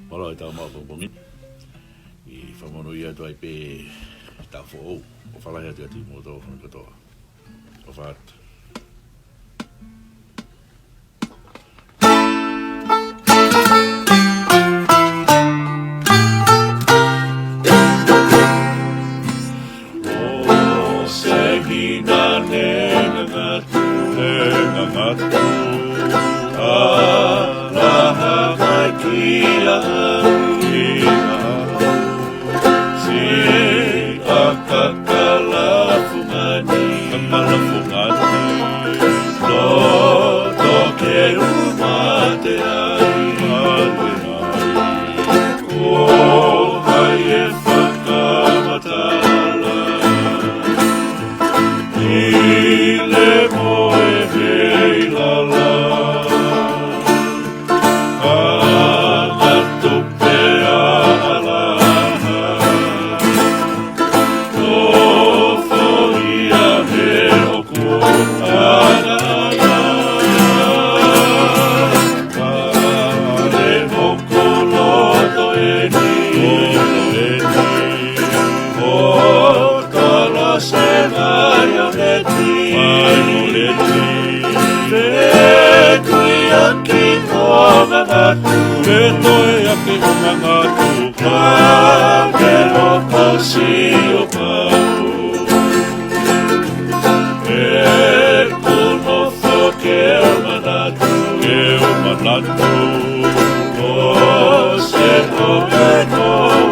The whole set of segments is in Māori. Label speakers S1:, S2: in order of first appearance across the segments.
S1: Molo e tau maupapumi. I whamono ia tu ai pe tau fo o whalahi atu atu mo tō whanakatoa. O whaat. O se hina nenga ngatu alaha kai kia hangina si akakalafu ngani no toke umate ai o hai e whakamatala i le moe hei lala Veto e ake o ngangatu ka ke loko si o pau e kuno fo ke o manatu o se o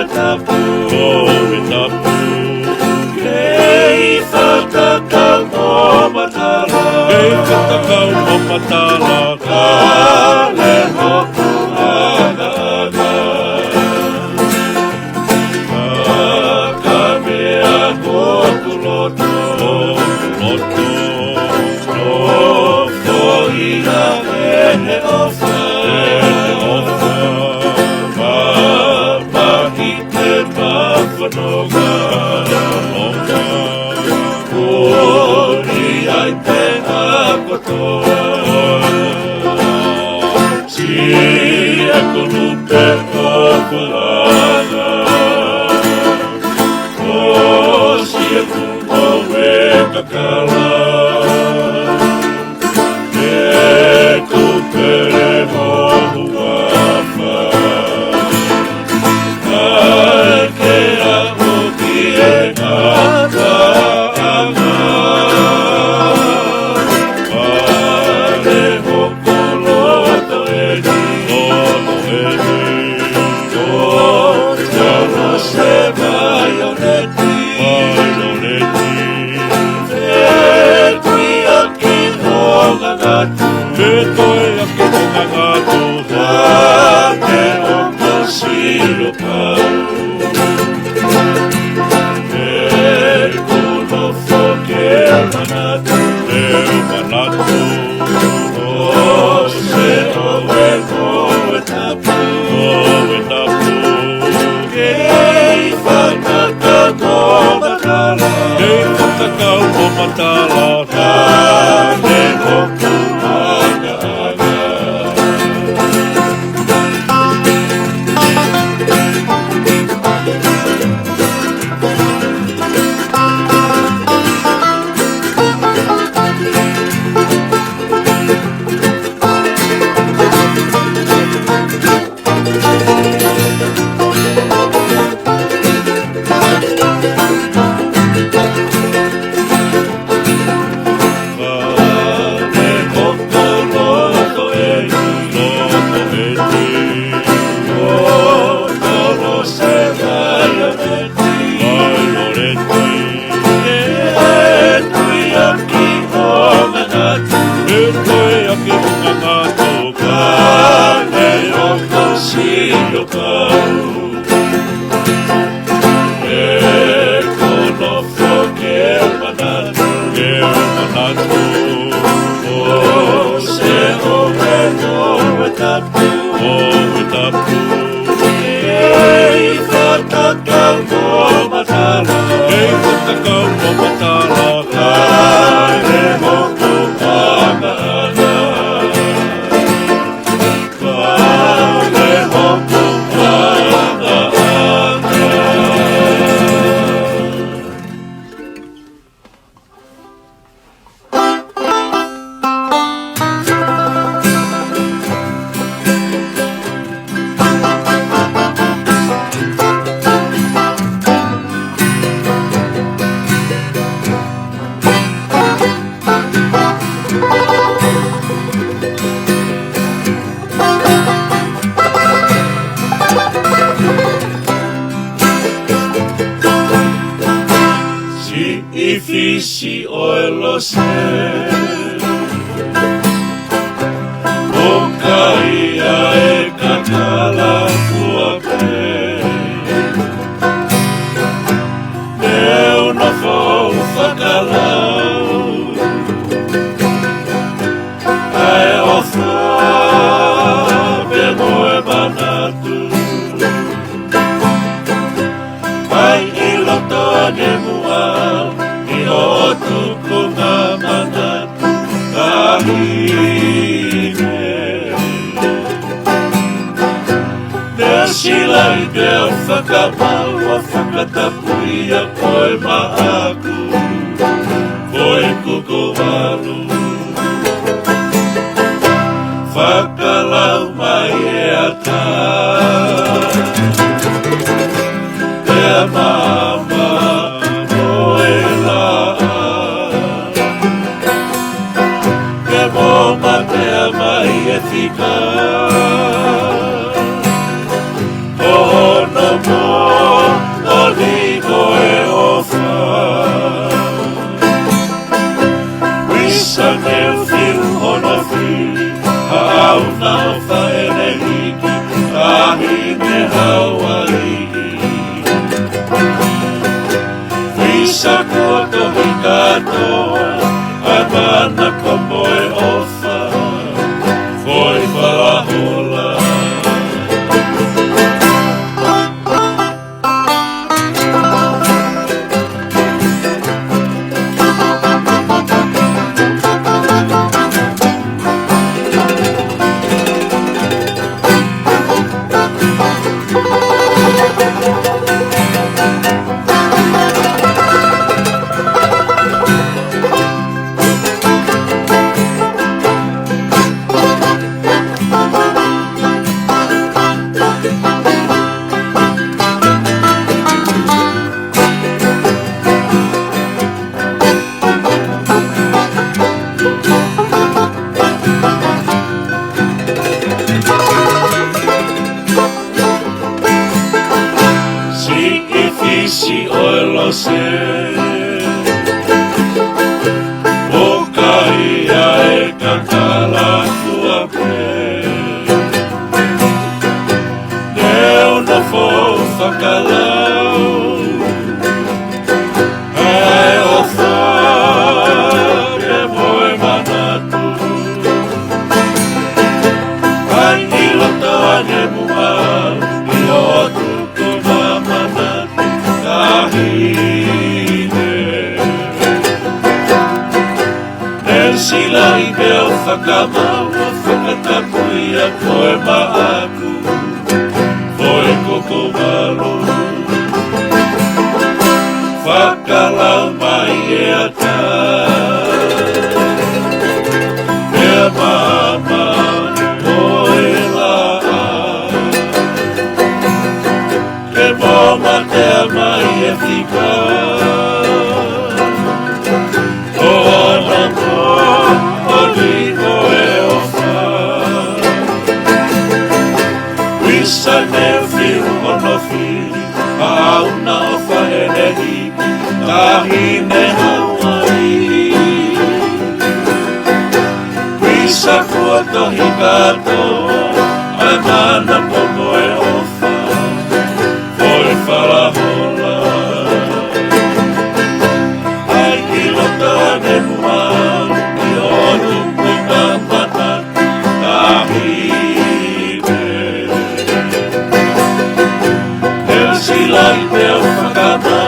S1: e tapu ke i whatakau o matala ka le hoku lo se o kaia e kakala kua pe eu no fou whakalau ai o whape moe manatu ai i loto ane mua i o tuku ngā manatu kahine Mea sila i mea whakamau a whakatapui a koe maaku koe kuko walu Whakalau mai e ata Mea mama moe laa Mea moma mea mai e whika Ono mo o ligo e ofa Wisa meu fiu ono fiu Hau na ofa e ne hiki Ahi me Hawaii Wisa kua tohi katoa Ai mana komo e ofa Foi walahola Si oilo se o kaia e kakala kua pe Neu no fou whakalau Ai o whare moe manatu Ai i loto ane mua I o tuku ngā manatu kahine Nel sila i mea whakamau a whakatapui a koe maaku koe koko walu Whakalau mai e ata Mea mama moe laa Ke moma te mai e whika O ana mo o ligo e ofa Wisa ne whiu ono whiu Au na ofa e ne hiki Kahine Hawaii Wisa kua tohi katoa Ai mana pomo e ofa Foi whalahola Ai i loto ane mua I onu punga manatu kahine Nel sila i mea whakama